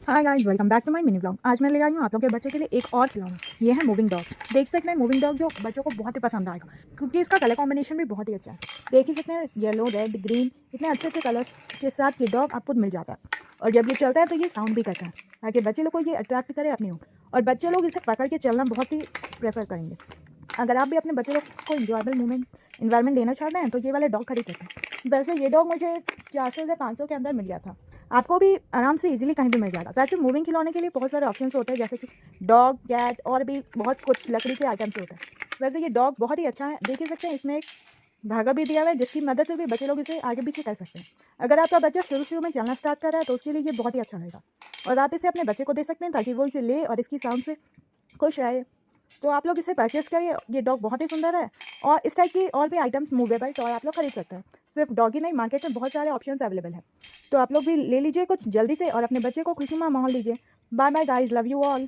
Hi guys, welcome back to my mini vlog. आज मैं ले आई हूँ आप लोगों के बच्चे के लिए एक और खिलौना। ये है मूविंग डॉग। देख सकते हैं मूविंग डॉग जो बच्चों को बहुत ही पसंद आएगा क्योंकि इसका कलर कॉम्बिनेशन भी बहुत ही अच्छा है। देख ही सकते हैं, येलो, रेड, ग्रीन, इतने अच्छे अच्छे कलर्स के साथ ये डॉग आपको मिल जाता है। और जब ये चलता है तो ये साउंड भी करता है ताकि बच्चे लोग को ये अट्रैक्ट करे अपनी ओर, और बच्चे लोग इसे पकड़ के चलना बहुत ही प्रेफर करेंगे। अगर आप भी अपने बच्चे लोग को इंजॉयबल मूवमेंट इन्वायरमेंट देना चाहते हैं तो ये वाले डॉग खरीद सकते हैं। वैसे ये डॉग मुझे 400 से 500 के अंदर मिल गया था। आपको भी आराम से इजीली कहीं भी मिल जाएगा। वैसे मूविंग खिलौने के लिए बहुत सारे ऑप्शंस होते हैं, जैसे कि डॉग, कैट और भी बहुत कुछ लकड़ी के आइटम्स होते हैं। वैसे ये डॉग बहुत ही अच्छा है। देख ही सकते हैं इसमें एक धागा भी दिया हुआ है जिसकी मदद से भी बच्चे लोग इसे आगे पीछे कर सकते हैं। अगर आपका बच्चा शुरू शुरू में चलना स्टार्ट कर रहा है तो उसके लिए ये बहुत ही अच्छा रहेगा, और आप इसे अपने बच्चे को दे सकते हैं ताकि वो इसे ले और इसकी साउंड से खुश रहे। तो आप लोग इसे परचेज़ करिए। ये डॉग बहुत ही सुंदर है, और इस टाइप की और भी आइटम्स मूवेबल टॉय आप लोग खरीद सकते हैं। सिर्फ डॉग ही नहीं, मार्केट में बहुत सारे ऑप्शंस अवेलेबल हैं। तो आप लोग भी ले लीजिए कुछ जल्दी से और अपने बच्चे को खुशनुमा माहौल दीजिए। Bye bye guys, love you all.